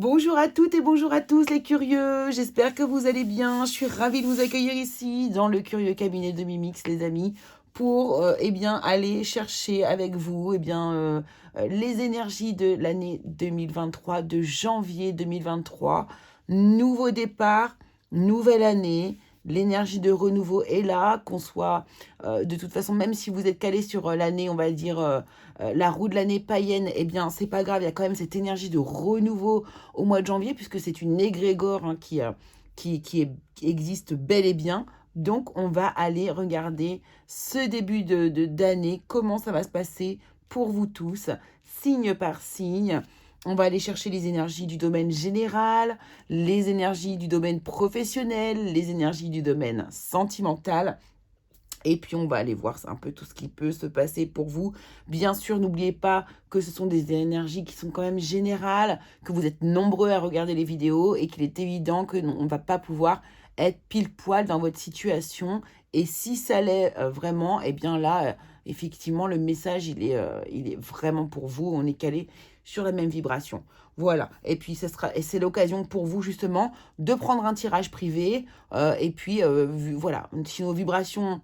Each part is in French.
Bonjour à toutes et bonjour à tous les curieux, j'espère que vous allez bien. Je suis ravie de vous accueillir ici dans le curieux cabinet de Mimix les amis pour aller chercher avec vous les énergies de l'année 2023, de janvier 2023. Nouveau départ, nouvelle année. L'énergie de renouveau est là, qu'on soit de toute façon, même si vous êtes calé sur l'année, on va dire la roue de l'année païenne, eh bien c'est pas grave, il y a quand même cette énergie de renouveau au mois de janvier, puisque c'est une égrégore qui existe bel et bien. Donc, on va aller regarder ce début d'année, comment ça va se passer pour vous tous, signe par signe. On va aller chercher les énergies du domaine général, les énergies du domaine professionnel, les énergies du domaine sentimental. Et puis, on va aller voir un peu tout ce qui peut se passer pour vous. Bien sûr, n'oubliez pas que ce sont des énergies qui sont quand même générales, que vous êtes nombreux à regarder les vidéos et qu'il est évident qu'on ne va pas pouvoir être pile poil dans votre situation. Et si ça l'est vraiment, eh bien là, effectivement, le message, il est vraiment pour vous. On est calé sur la même vibration. Voilà. Et puis, c'est l'occasion pour vous, justement, de prendre un tirage privé. Voilà. Si nos vibrations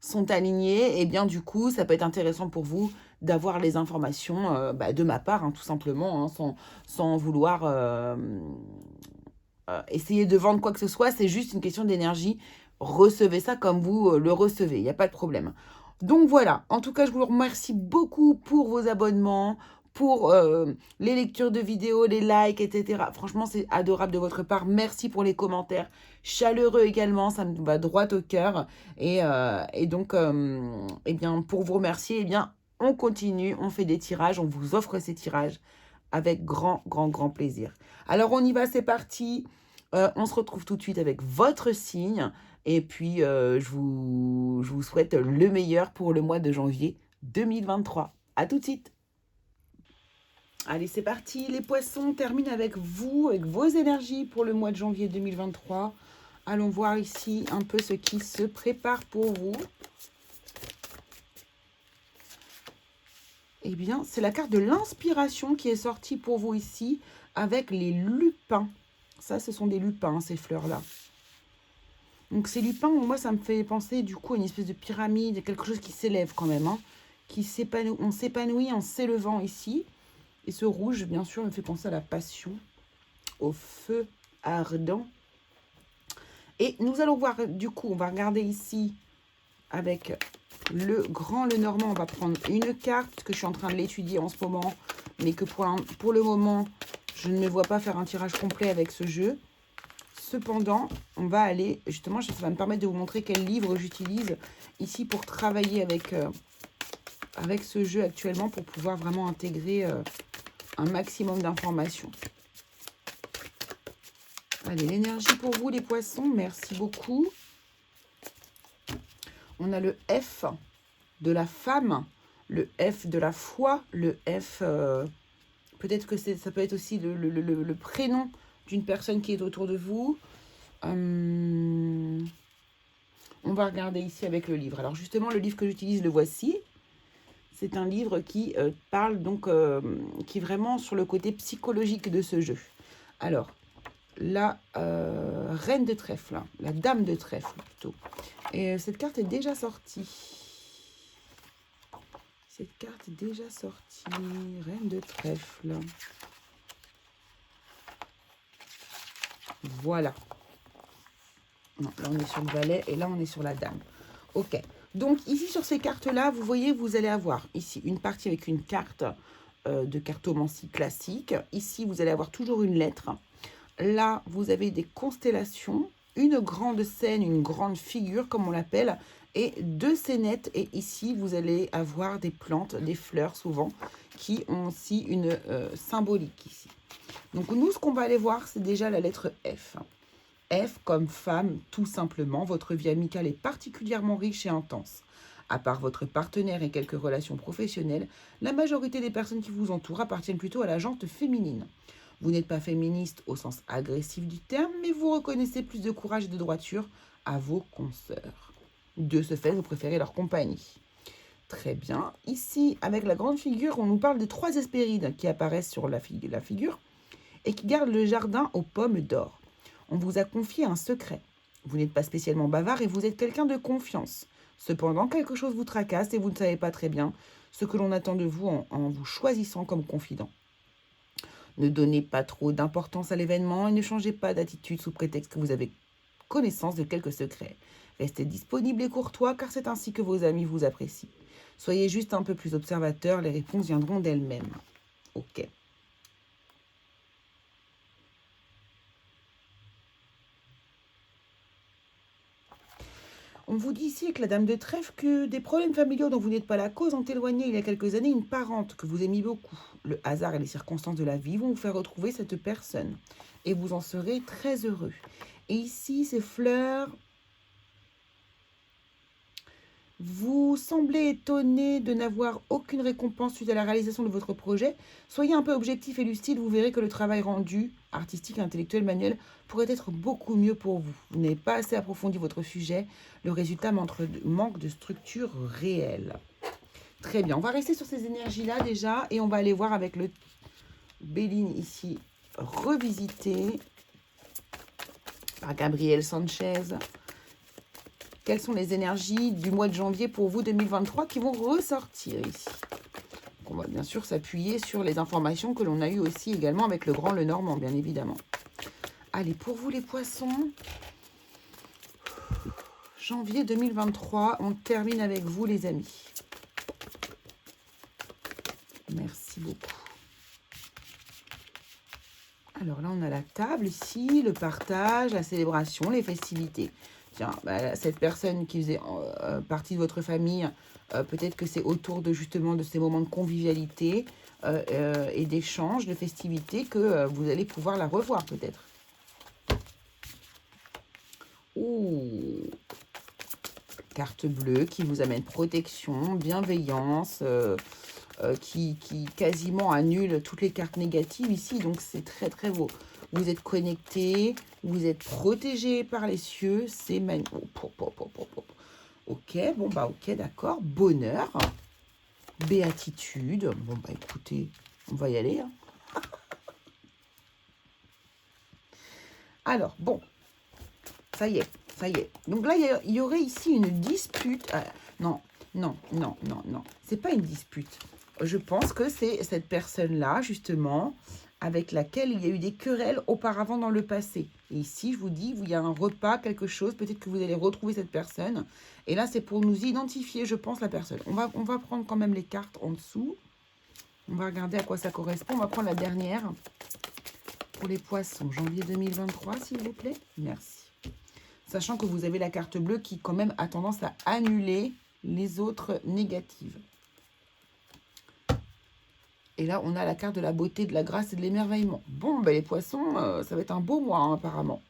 sont alignés, et bien du coup, ça peut être intéressant pour vous d'avoir les informations de ma part, hein, tout simplement, hein, sans vouloir essayer de vendre quoi que ce soit. C'est juste une question d'énergie. Recevez ça comme vous le recevez, il n'y a pas de problème. Donc voilà, en tout cas, je vous remercie beaucoup pour vos abonnements, pour les lectures de vidéos, les likes, etc. Franchement, c'est adorable de votre part. Merci pour les commentaires chaleureux également, ça me va droit au cœur. Pour vous remercier, on continue, on fait des tirages, on vous offre ces tirages avec grand, grand, grand plaisir. Alors, on y va, c'est parti. On se retrouve tout de suite avec votre signe. Et puis, je vous souhaite le meilleur pour le mois de janvier 2023. À tout de suite. Allez, c'est parti. Les poissons terminent avec vous, avec vos énergies pour le mois de janvier 2023. Allons voir ici un peu ce qui se prépare pour vous. Eh bien, c'est la carte de l'inspiration qui est sortie pour vous ici avec les lupins. Ça, ce sont des lupins, ces fleurs-là. Donc, ces lupins, moi, ça me fait penser du coup à une espèce de pyramide, quelque chose qui s'élève quand même. Hein, on s'épanouit en s'élevant ici. Et ce rouge, bien sûr, me fait penser à la passion, au feu ardent. Et nous allons voir, du coup, on va regarder ici avec le grand Lenormand. On va prendre une carte, parce que je suis en train de l'étudier en ce moment, mais que pour le moment, je ne me vois pas faire un tirage complet avec ce jeu. Cependant, on va aller, justement, ça va me permettre de vous montrer quel livre j'utilise ici pour travailler avec ce jeu actuellement, pour pouvoir vraiment intégrer un maximum d'informations. Allez, l'énergie pour vous, les poissons, merci beaucoup. On a le F de la femme, le F de la foi, le F, peut-être que ça peut être aussi le prénom d'une personne qui est autour de vous. On va regarder ici avec le livre. Alors justement, le livre que j'utilise, le voici. C'est un livre qui parle donc, qui est vraiment sur le côté psychologique de ce jeu. Alors, la reine de trèfle, la dame de trèfle plutôt. Et cette carte est déjà sortie. Cette carte est déjà sortie. Reine de trèfle. Voilà. Non, là on est sur le valet et là on est sur la dame. Ok. Donc ici sur ces cartes-là, vous voyez, vous allez avoir ici une partie avec une carte de cartomancie classique. Ici, vous allez avoir toujours une lettre. Là, vous avez des constellations, une grande scène, une grande figure, comme on l'appelle, et deux scénettes. Et ici, vous allez avoir des plantes, des fleurs souvent, qui ont aussi une symbolique ici. Donc nous, ce qu'on va aller voir, c'est déjà la lettre F. F comme femme, tout simplement. Votre vie amicale est particulièrement riche et intense. À part votre partenaire et quelques relations professionnelles, la majorité des personnes qui vous entourent appartiennent plutôt à la gente féminine. Vous n'êtes pas féministe au sens agressif du terme, mais vous reconnaissez plus de courage et de droiture à vos consoeurs. De ce fait, vous préférez leur compagnie. Très bien. Ici, avec la grande figure, on nous parle de 3 Hespérides qui apparaissent sur la figure. et qui garde le jardin aux pommes d'or. On vous a confié un secret. Vous n'êtes pas spécialement bavard et vous êtes quelqu'un de confiance. Cependant, quelque chose vous tracasse et vous ne savez pas très bien ce que l'on attend de vous en vous choisissant comme confident. Ne donnez pas trop d'importance à l'événement et ne changez pas d'attitude sous prétexte que vous avez connaissance de quelques secrets. Restez disponible et courtois car c'est ainsi que vos amis vous apprécient. Soyez juste un peu plus observateur, les réponses viendront d'elles-mêmes. Ok. On vous dit ici avec la dame de trèfle que des problèmes familiaux dont vous n'êtes pas la cause ont éloigné il y a quelques années une parente que vous aimez beaucoup. Le hasard et les circonstances de la vie vont vous faire retrouver cette personne et vous en serez très heureux. Et ici, ces fleurs, vous semblez étonné de n'avoir aucune récompense suite à la réalisation de votre projet. Soyez un peu objectif et lucide, vous verrez que le travail rendu, artistique, intellectuel, manuel, pourrait être beaucoup mieux pour vous. Vous n'avez pas assez approfondi votre sujet, le résultat manque de structure réelle. Très bien, on va rester sur ces énergies-là déjà et on va aller voir avec le Béline ici, revisité par Gabriel Sanchez. Quelles sont les énergies du mois de janvier pour vous 2023 qui vont ressortir ici? On va bien sûr s'appuyer sur les informations que l'on a eues aussi également avec le Grand Lenormand, bien évidemment. Allez, pour vous les poissons, janvier 2023, on termine avec vous les amis. Merci beaucoup. Alors là, on a la table ici, le partage, la célébration, les festivités. Tiens, cette personne qui faisait partie de votre famille, peut-être que c'est autour de justement de ces moments de convivialité et d'échange, de festivités que vous allez pouvoir la revoir peut-être. Ouh, carte bleue qui vous amène protection, bienveillance, qui quasiment annule toutes les cartes négatives ici. Donc c'est très très beau. Vous êtes connecté, vous êtes protégé par les cieux, c'est magnifique. Ok, bon bah ok, d'accord. Bonheur, béatitude. Bon bah écoutez, on va y aller. Hein. Alors, bon, ça y est, ça y est. Donc là, il y aurait ici une dispute. Non, non, non, non, non. C'est pas une dispute. Je pense que c'est cette personne-là, justement, avec laquelle il y a eu des querelles auparavant dans le passé. Et ici, je vous dis, il y a un repas, quelque chose, peut-être que vous allez retrouver cette personne. Et là, c'est pour nous identifier, je pense, la personne. On va prendre quand même les cartes en dessous. On va regarder à quoi ça correspond. On va prendre la dernière pour les poissons. Janvier 2023, s'il vous plaît. Merci. Sachant que vous avez la carte bleue qui, quand même, a tendance à annuler les autres négatives. Et là, on a la carte de la beauté, de la grâce et de l'émerveillement. Bon, ben les poissons, ça va être un beau mois, hein, apparemment.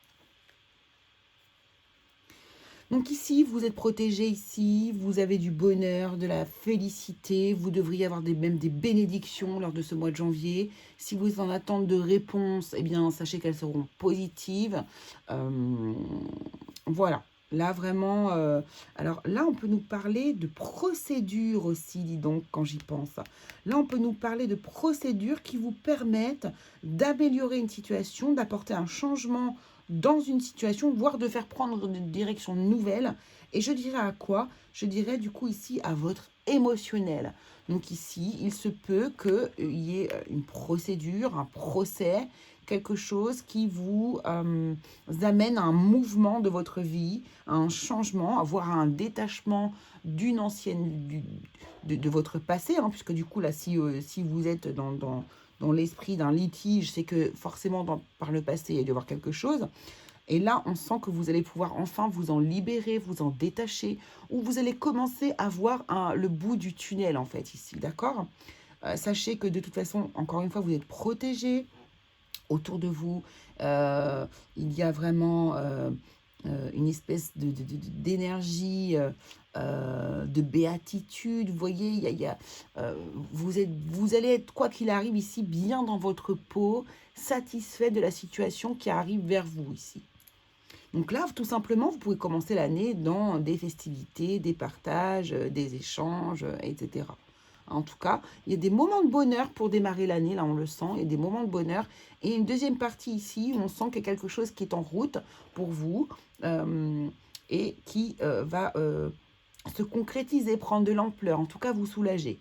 Donc ici, vous êtes protégé ici, vous avez du bonheur, de la félicité, vous devriez avoir même des bénédictions lors de ce mois de janvier. Si vous êtes en attente de réponse, eh bien, sachez qu'elles seront positives. Voilà. Là, vraiment, alors là, on peut nous parler de procédures aussi, dis donc, quand j'y pense. Là, on peut nous parler de procédures qui vous permettent d'améliorer une situation, d'apporter un changement dans une situation, voire de faire prendre une direction nouvelle. Et je dirais à quoi? Je dirais du coup ici à votre émotionnel. Donc ici, il se peut qu'il y ait une procédure, un procès, quelque chose qui vous amène à un mouvement de votre vie, à un changement, voire à un détachement d'une ancienne, de votre passé, hein, puisque du coup, là, si vous êtes dans l'esprit d'un litige, c'est que forcément, par le passé, il y a dû y avoir quelque chose. Et là, on sent que vous allez pouvoir enfin vous en libérer, vous en détacher, ou vous allez commencer à voir le bout du tunnel, en fait, ici, d'accord? Sachez que de toute façon, encore une fois, vous êtes protégé. Autour de vous, il y a vraiment une espèce d'énergie, de béatitude. Vous voyez, vous allez être, quoi qu'il arrive ici, bien dans votre peau, satisfait de la situation qui arrive vers vous ici. Donc là, tout simplement, vous pouvez commencer l'année dans des festivités, des partages, des échanges, etc. En tout cas, il y a des moments de bonheur pour démarrer l'année, là on le sent, il y a des moments de bonheur. Et une deuxième partie ici, où on sent qu'il y a quelque chose qui est en route pour vous et qui va se concrétiser, prendre de l'ampleur, en tout cas vous soulager.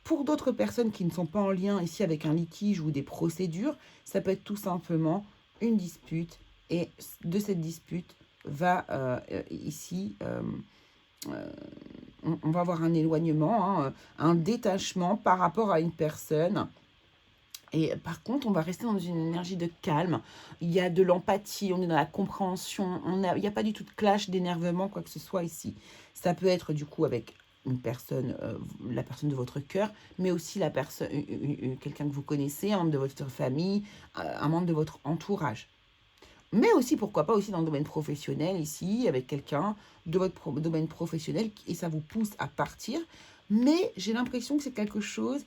Pour d'autres personnes qui ne sont pas en lien ici avec un litige ou des procédures, ça peut être tout simplement une dispute et de cette dispute va ici, on va avoir un éloignement, hein, un détachement par rapport à une personne. Et par contre, on va rester dans une énergie de calme. Il y a de l'empathie, on est dans la compréhension. Il n'y a pas du tout de clash, d'énervement, quoi que ce soit ici. Ça peut être du coup avec une personne, la personne de votre cœur, mais aussi la personne, quelqu'un que vous connaissez, un membre de votre famille, un membre de votre entourage. Mais aussi, pourquoi pas, aussi dans le domaine professionnel, ici, avec quelqu'un de votre domaine professionnel, et ça vous pousse à partir. Mais j'ai l'impression que c'est quelque chose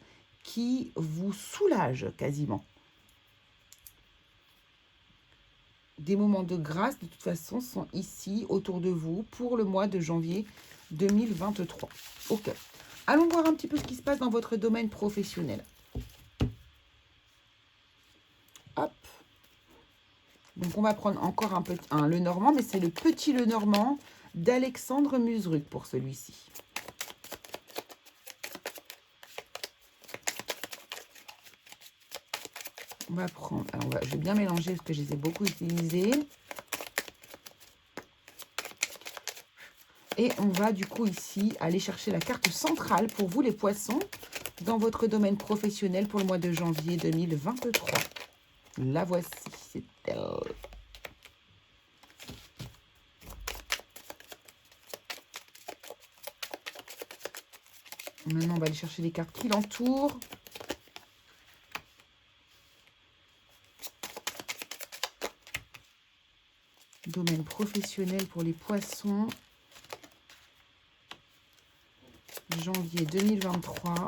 qui vous soulage quasiment. Des moments de grâce, de toute façon, sont ici, autour de vous, pour le mois de janvier 2023. Ok. Allons voir un petit peu ce qui se passe dans votre domaine professionnel. Hop. Donc, on va prendre encore un peu un Lenormand, mais c'est le petit Lenormand d'Alexandre Musruc pour celui-ci. On va prendre... Alors, je vais bien mélanger parce que je les ai beaucoup utilisés. Et on va du coup ici aller chercher la carte centrale pour vous les poissons dans votre domaine professionnel pour le mois de janvier 2023. La voici, c'est elle. Maintenant, on va aller chercher les cartes qui l'entourent. Domaine professionnel pour les poissons. Janvier 2023.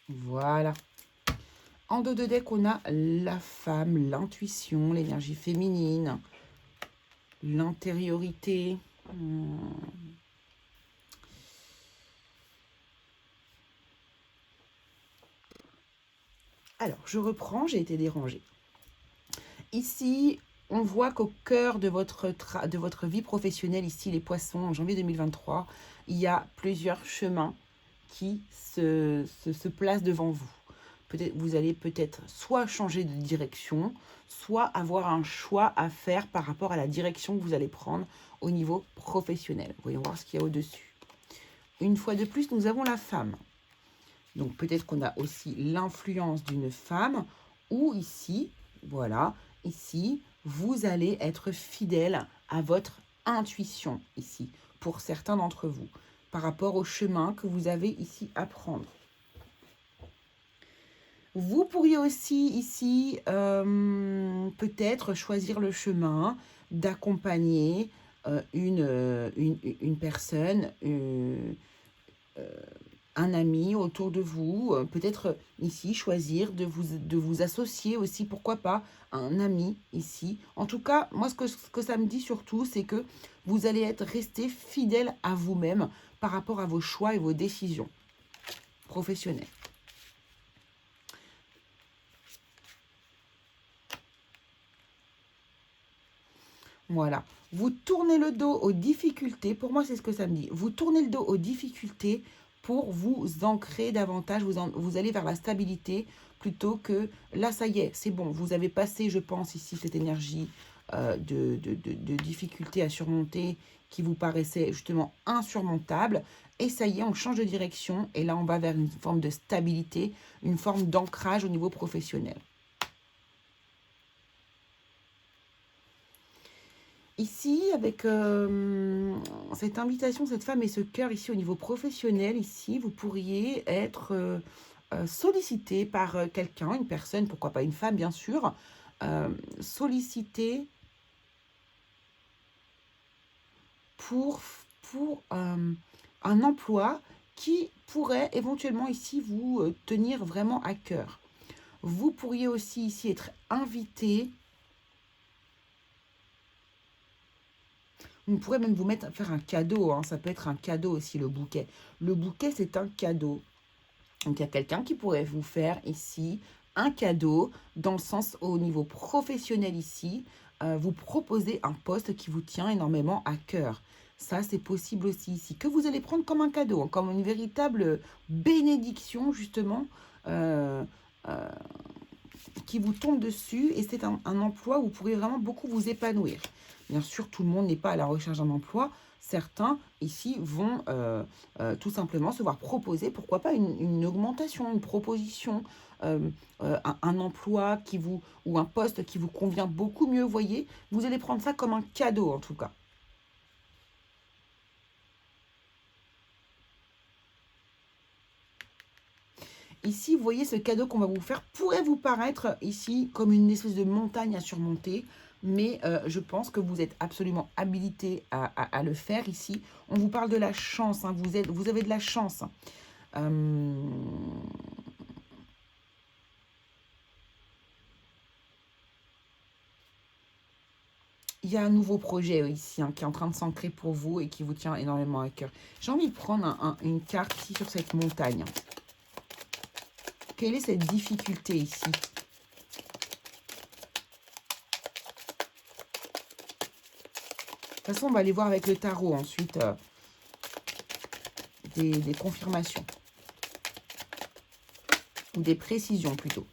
Voilà. En dos de deck, on a la femme, l'intuition, l'énergie féminine, l'intériorité. Alors, je reprends, j'ai été dérangée. Ici, on voit qu'au cœur de votre vie professionnelle, ici, les poissons, en janvier 2023, il y a plusieurs chemins qui se placent devant vous. Vous allez peut-être soit changer de direction, soit avoir un choix à faire par rapport à la direction que vous allez prendre au niveau professionnel. Voyons voir ce qu'il y a au-dessus. Une fois de plus, nous avons la femme. Donc peut-être qu'on a aussi l'influence d'une femme ou ici, voilà, ici, vous allez être fidèle à votre intuition ici, pour certains d'entre vous, par rapport au chemin que vous avez ici à prendre. Vous pourriez aussi ici peut-être choisir le chemin d'accompagner une personne, un ami autour de vous. Peut-être ici choisir de vous associer aussi, pourquoi pas, à un ami ici. En tout cas, moi ce que ça me dit surtout, c'est que vous allez rester fidèle à vous-même par rapport à vos choix et vos décisions professionnelles. Voilà. Vous tournez le dos aux difficultés. Pour moi, c'est ce que ça me dit. Vous tournez le dos aux difficultés pour vous ancrer davantage. Vous allez vers la stabilité plutôt que... Là, ça y est, c'est bon. Vous avez passé, je pense, ici, cette énergie de difficulté à surmonter qui vous paraissait justement insurmontable. Et ça y est, on change de direction. Et là, on va vers une forme de stabilité, une forme d'ancrage au niveau professionnel. Ici, avec cette invitation, cette femme et ce cœur ici au niveau professionnel, ici, vous pourriez être sollicité par quelqu'un, une personne, pourquoi pas une femme bien sûr, sollicité pour pour un emploi qui pourrait éventuellement ici vous tenir vraiment à cœur. Vous pourriez aussi ici être invité. On pourrait même vous faire un cadeau, hein. Ça peut être un cadeau aussi, le bouquet. Le bouquet, c'est un cadeau. Donc, il y a quelqu'un qui pourrait vous faire ici un cadeau, dans le sens au niveau professionnel ici, vous proposer un poste qui vous tient énormément à cœur. Ça, c'est possible aussi ici, que vous allez prendre comme un cadeau, hein, comme une véritable bénédiction, justement, euh, euh, qui vous tombe dessus. Et c'est un emploi où vous pourrez vraiment beaucoup vous épanouir. Bien sûr, tout le monde n'est pas à la recherche d'un emploi. Certains, ici, vont tout simplement se voir proposer, pourquoi pas, une augmentation, une proposition, un emploi qui vous, ou un poste qui vous convient beaucoup mieux, voyez. Vous allez prendre ça comme un cadeau, en tout cas. Ici, vous voyez, ce cadeau qu'on va vous faire pourrait vous paraître ici comme une espèce de montagne à surmonter, mais je pense que vous êtes absolument habilité à le faire ici. On vous parle de la chance, hein, vous avez de la chance. Il y a un nouveau projet ici, hein, qui est en train de s'ancrer pour vous et qui vous tient énormément à cœur. J'ai envie de prendre une carte ici sur cette montagne. Quelle est cette difficulté ici? De toute façon, on va aller voir avec le tarot ensuite des confirmations. Ou des précisions plutôt.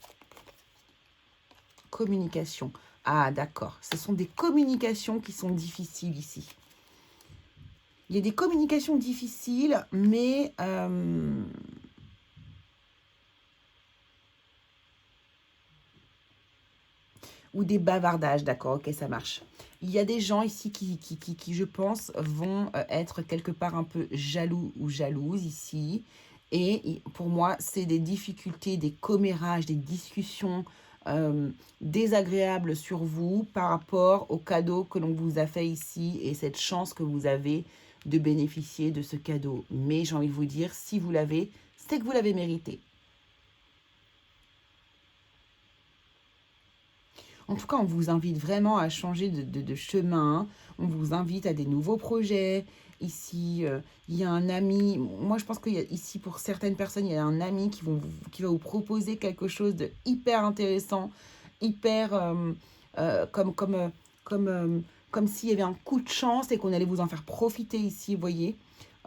Communication. Ah, d'accord. Ce sont des communications qui sont difficiles ici. Il y a des communications difficiles, mais... ou des bavardages, d'accord, ok, ça marche. Il y a des gens ici qui je pense, vont être quelque part un peu jaloux ou jalouses ici. Et pour moi, c'est des difficultés, des commérages, des discussions désagréables sur vous par rapport au cadeau que l'on vous a fait ici et cette chance que vous avez de bénéficier de ce cadeau. Mais j'ai envie de vous dire, si vous l'avez, c'est que vous l'avez mérité. En tout cas, on vous invite vraiment à changer de chemin. On vous invite à des nouveaux projets. Ici, il y a un ami. Moi, je pense qu'il y a ici, pour certaines personnes, il y a un ami qui va vous proposer quelque chose de hyper intéressant, hyper comme s'il y avait un coup de chance et qu'on allait vous en faire profiter ici, vous voyez.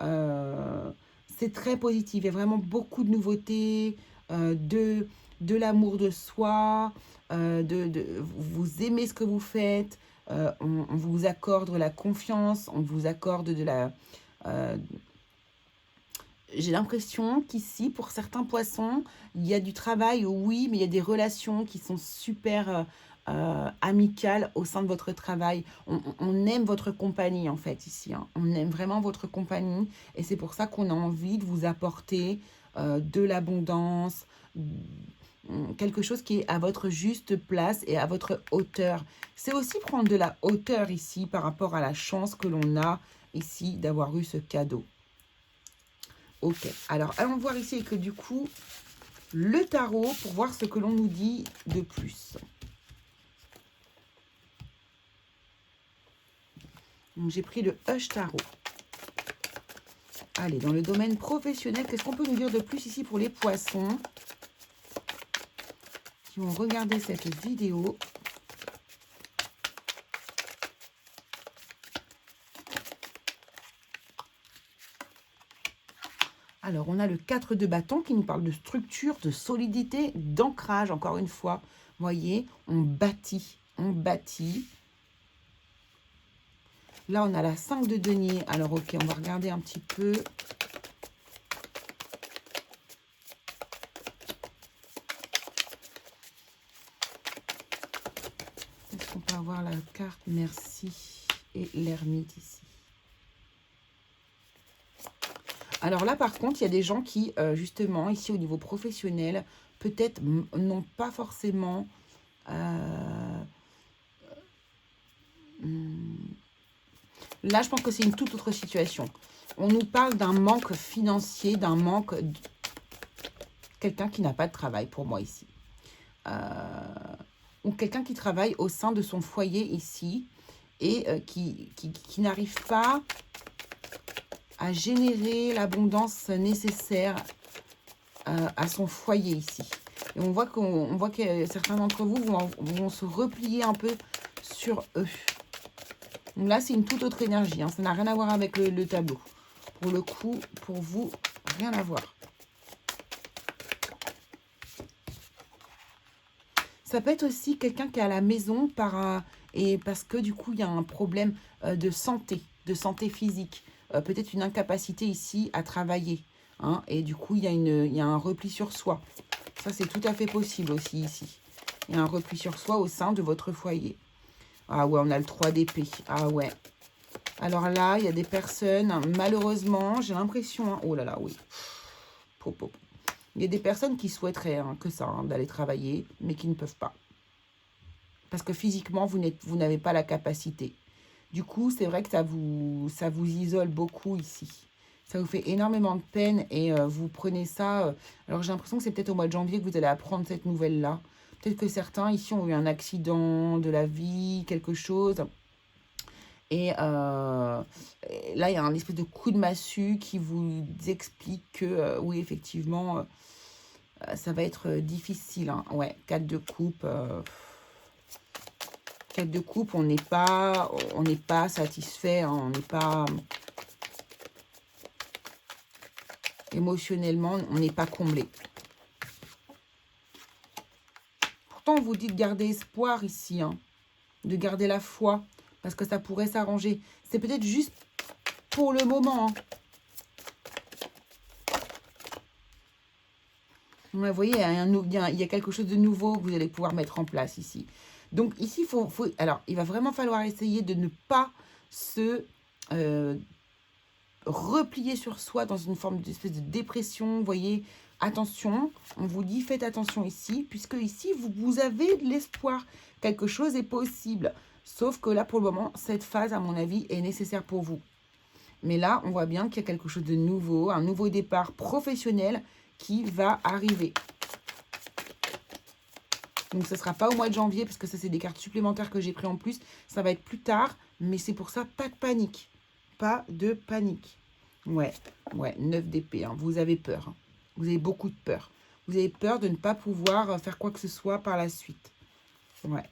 Euh, c'est très positif. Il y a vraiment beaucoup de nouveautés, de l'amour de soi, vous aimez ce que vous faites, on vous accorde la confiance, on vous accorde de la... j'ai l'impression qu'ici, pour certains poissons, il y a du travail, oui, mais il y a des relations qui sont super amicales au sein de votre travail. On aime votre compagnie, en fait, ici, hein. On aime vraiment votre compagnie. Et c'est pour ça qu'on a envie de vous apporter de l'abondance, quelque chose qui est à votre juste place et à votre hauteur. C'est aussi prendre de la hauteur ici par rapport à la chance que l'on a ici d'avoir eu ce cadeau. Ok, alors allons voir ici avec du coup le tarot pour voir ce que l'on nous dit de plus. J'ai pris le Hush Tarot. Allez, dans le domaine professionnel, qu'est-ce qu'on peut nous dire de plus ici pour les poissons qui vont regarder cette vidéo? Alors, on a le 4 de bâton qui nous parle de structure, de solidité, d'ancrage, encore une fois. Vous voyez, on bâtit, on bâtit. Là, on a la 5 de denier. Alors, ok, on va regarder un petit peu. Est-ce qu'on peut avoir la carte? Merci. Et l'ermite ici. Alors là, par contre, il y a des gens qui, justement, ici au niveau professionnel, peut-être n'ont pas forcément... Là, je pense que c'est une toute autre situation. On nous parle d'un manque financier, d'un manque... Quelqu'un qui n'a pas de travail pour moi ici. Ou quelqu'un qui travaille au sein de son foyer ici et qui n'arrive pas à générer l'abondance nécessaire à son foyer ici. Et on voit que certains d'entre vous vont se replier un peu sur eux. Donc là, c'est une toute autre énergie. Hein. Ça n'a rien à voir avec le tableau. Pour le coup, pour vous, rien à voir. Ça peut être aussi quelqu'un qui est à la maison et parce que du coup, il y a un problème de santé physique. Peut-être une incapacité ici à travailler. Hein, et du coup, il y a un repli sur soi. Ça, c'est tout à fait possible aussi ici. Il y a un repli sur soi au sein de votre foyer. Ah ouais, on a le 3 d'épée. Ah ouais. Alors là, il y a des personnes, malheureusement, j'ai l'impression... Hein, oh là là, oui. Il y a des personnes qui souhaiteraient que ça, d'aller travailler, mais qui ne peuvent pas. Parce que physiquement, vous n'avez pas la capacité. Du coup, c'est vrai que ça vous isole beaucoup ici. Ça vous fait énormément de peine et vous prenez ça... alors, j'ai l'impression que c'est peut-être au mois de janvier que vous allez apprendre cette nouvelle-là. Peut-être que certains ici ont eu un accident de la vie, quelque chose. Et là, il y a un espèce de coup de massue qui vous explique que, oui, effectivement, ça va être difficile. Hein. Ouais, 4 de coupe. 4 de coupe, on n'est pas satisfait. Hein. On n'est pas... émotionnellement, on n'est pas comblé. Pourtant, on vous dit de garder espoir ici. Hein. De garder la foi. Parce que ça pourrait s'arranger. C'est peut-être juste pour le moment. Hein. Ouais, vous voyez, il y a quelque chose de nouveau que vous allez pouvoir mettre en place ici. Donc ici, alors, il va vraiment falloir essayer de ne pas se replier sur soi dans une forme d'espèce de dépression. Vous voyez, attention, on vous dit faites attention ici, puisque ici, vous avez de l'espoir. Quelque chose est possible. Sauf que là, pour le moment, cette phase, à mon avis, est nécessaire pour vous. Mais là, on voit bien qu'il y a quelque chose de nouveau, un nouveau départ professionnel qui va arriver. Donc, ce ne sera pas au mois de janvier, parce que ça, c'est des cartes supplémentaires que j'ai pris en plus. Ça va être plus tard, mais c'est pour ça, pas de panique. Pas de panique. Ouais, 9 d'épée. Hein. Vous avez peur. Hein. Vous avez beaucoup de peur. Vous avez peur de ne pas pouvoir faire quoi que ce soit par la suite. Ouais.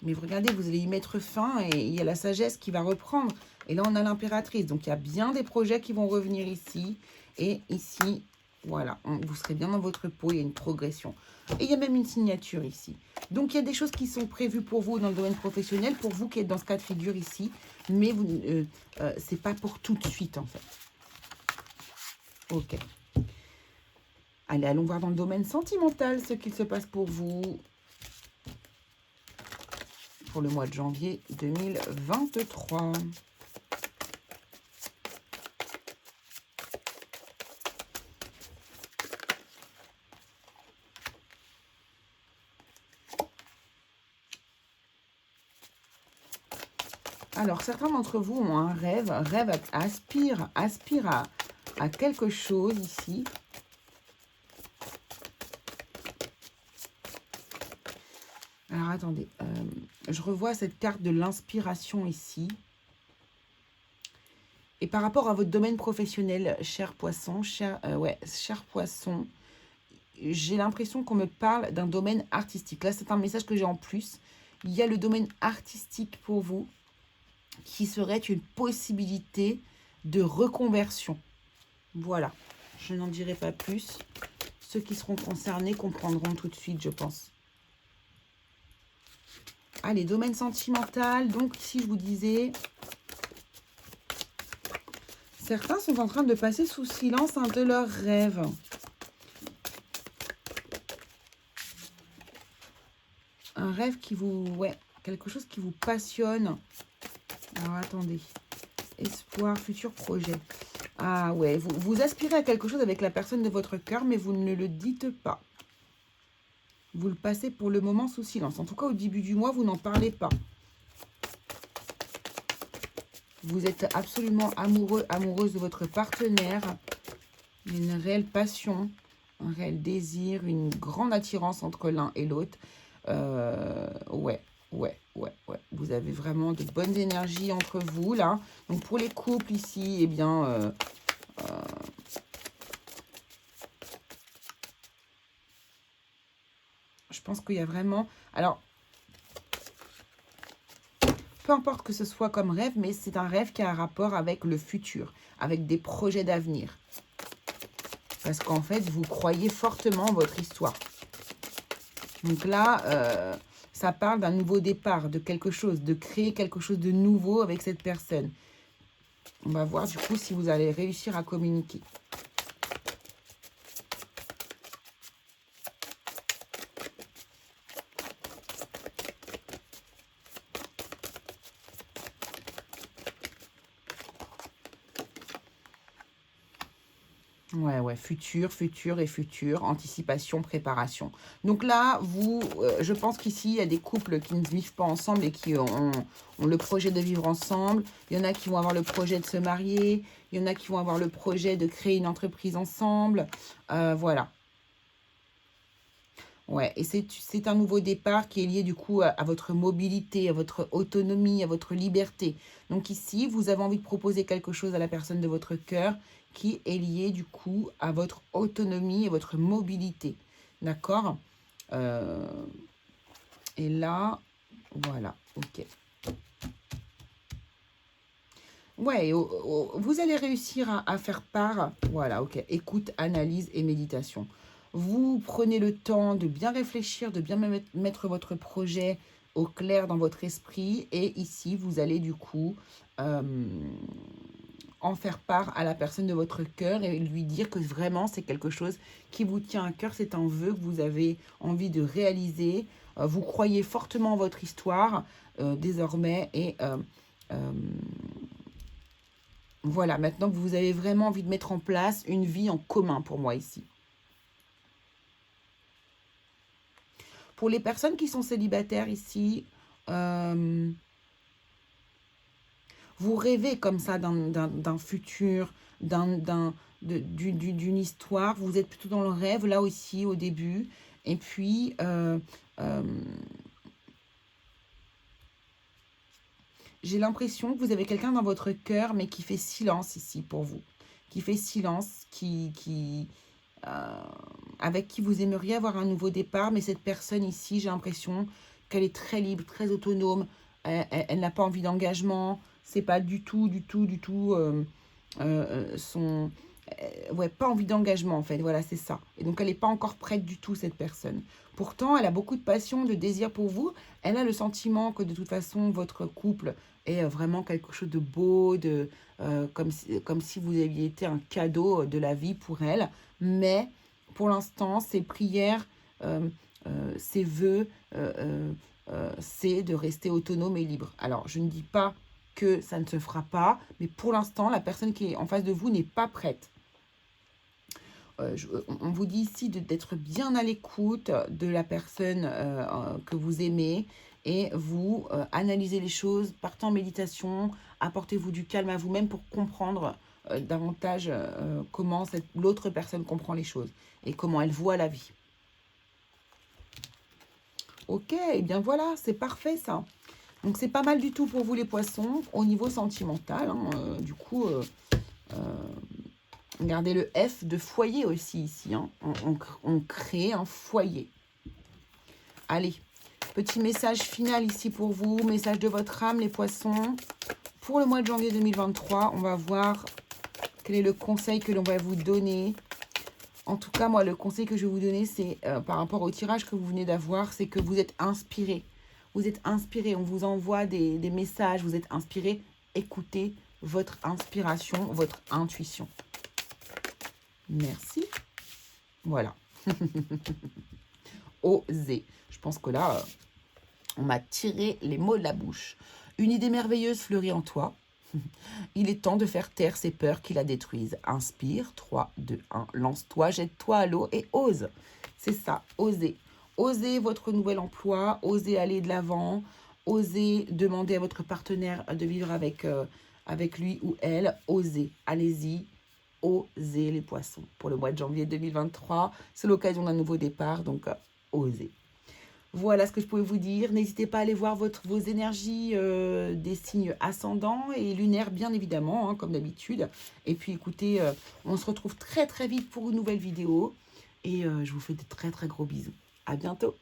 Mais regardez, vous allez y mettre fin et il y a la sagesse qui va reprendre. Et là, on a l'impératrice. Donc, il y a bien des projets qui vont revenir ici. Et ici, voilà, vous serez bien dans votre peau. Il y a une progression. Et il y a même une signature ici. Donc, il y a des choses qui sont prévues pour vous dans le domaine professionnel. Pour vous qui êtes dans ce cas de figure ici. Mais c'est pas pour tout de suite, en fait. Ok. Allez, allons voir dans le domaine sentimental ce qu'il se passe pour vous. Pour le mois de janvier 2023. Alors, certains d'entre vous ont un rêve. Aspire à quelque chose ici. Alors, attendez. Je revois cette carte de l'inspiration ici. Et par rapport à votre domaine professionnel, cher poisson, cher poisson, j'ai l'impression qu'on me parle d'un domaine artistique. Là, c'est un message que j'ai en plus. Il y a le domaine artistique pour vous qui serait une possibilité de reconversion. Voilà. Je n'en dirai pas plus. Ceux qui seront concernés comprendront tout de suite, je pense. Allez, domaine sentimental. Donc, ici, je vous disais... Certains sont en train de passer sous silence un de leurs rêves. Un rêve qui vous... Ouais, quelque chose qui vous passionne. Alors, attendez. Espoir, futur projet. Ah ouais, vous aspirez à quelque chose avec la personne de votre cœur, mais vous ne le dites pas. Vous le passez pour le moment sous silence. En tout cas, au début du mois, vous n'en parlez pas. Vous êtes absolument amoureux, amoureuse de votre partenaire. Il y a une réelle passion, un réel désir, une grande attirance entre l'un et l'autre. Ouais. Vous avez vraiment de bonnes énergies entre vous, là. Donc, pour les couples ici, eh bien... je pense qu'il y a vraiment... Alors, peu importe que ce soit comme rêve, mais c'est un rêve qui a un rapport avec le futur, avec des projets d'avenir. Parce qu'en fait, vous croyez fortement en votre histoire. Donc là, ça parle d'un nouveau départ, de quelque chose, de créer quelque chose de nouveau avec cette personne. On va voir du coup si vous allez réussir à communiquer. Ouais, futur, futur et futur, anticipation, préparation. Donc là, je pense qu'ici, il y a des couples qui ne vivent pas ensemble et qui ont le projet de vivre ensemble. Il y en a qui vont avoir le projet de se marier. Il y en a qui vont avoir le projet de créer une entreprise ensemble. Voilà. Ouais, et c'est un nouveau départ qui est lié du coup à votre mobilité, à votre autonomie, à votre liberté. Donc ici, vous avez envie de proposer quelque chose à la personne de votre cœur qui est lié du coup à votre autonomie et votre mobilité. D'accord. Et là, voilà, ok. Ouais, vous allez réussir à faire part, voilà, ok, écoute, analyse et méditation. Vous prenez le temps de bien réfléchir, de bien mettre votre projet au clair dans votre esprit. Et ici, vous allez du coup en faire part à la personne de votre cœur et lui dire que vraiment c'est quelque chose qui vous tient à cœur. C'est un vœu que vous avez envie de réaliser. Vous croyez fortement en votre histoire désormais et... voilà, maintenant que vous avez vraiment envie de mettre en place une vie en commun pour moi ici. Pour les personnes qui sont célibataires ici, vous rêvez comme ça d'un futur, d'une histoire. Vous êtes plutôt dans le rêve, là aussi, au début. Et puis, j'ai l'impression que vous avez quelqu'un dans votre cœur, mais qui fait silence ici pour vous. Qui fait silence, avec qui vous aimeriez avoir un nouveau départ. Mais cette personne ici, j'ai l'impression qu'elle est très libre, très autonome. Elle n'a pas envie d'engagement. C'est pas du tout son... ouais, pas envie d'engagement en fait, voilà, c'est ça. Et donc elle n'est pas encore prête du tout, cette personne. Pourtant, elle a beaucoup de passion, de désir pour vous. Elle a le sentiment que de toute façon, votre couple est vraiment quelque chose de beau, comme si vous aviez été un cadeau de la vie pour elle. Mais pour l'instant, ses prières, ses vœux, c'est de rester autonome et libre. Alors, je ne dis pas que ça ne se fera pas, mais pour l'instant, la personne qui est en face de vous n'est pas prête. On vous dit ici d'être bien à l'écoute de la personne que vous aimez et vous analysez les choses, partez en méditation, apportez-vous du calme à vous-même pour comprendre davantage comment l'autre personne comprend les choses et comment elle voit la vie. Ok, et bien voilà, c'est parfait ça. Donc c'est pas mal du tout pour vous les poissons au niveau sentimental. Du coup, regardez le F de foyer aussi ici. On crée un foyer. Allez, petit message final ici pour vous. Message de votre âme les poissons. Pour le mois de janvier 2023, on va voir quel est le conseil que l'on va vous donner. En tout cas, moi, le conseil que je vais vous donner, c'est par rapport au tirage que vous venez d'avoir, c'est que vous êtes inspiré. Vous êtes inspiré, on vous envoie des messages, vous êtes inspiré. Écoutez votre inspiration, votre intuition. Merci. Voilà. Osez. Je pense que là, on m'a tiré les mots de la bouche. Une idée merveilleuse fleurit en toi. Il est temps de faire taire ces peurs qui la détruisent. Inspire, 3, 2, 1. Lance-toi, jette-toi à l'eau et ose. C'est ça, osez. Osez votre nouvel emploi, osez aller de l'avant, osez demander à votre partenaire de vivre avec avec lui ou elle, osez. Allez-y, osez les poissons. Pour le mois de janvier 2023, c'est l'occasion d'un nouveau départ, donc osez. Voilà ce que je pouvais vous dire. N'hésitez pas à aller voir vos énergies des signes ascendants et lunaires, bien évidemment, hein, comme d'habitude. Et puis écoutez, on se retrouve très très vite pour une nouvelle vidéo. Et je vous fais de très très gros bisous. À bientôt.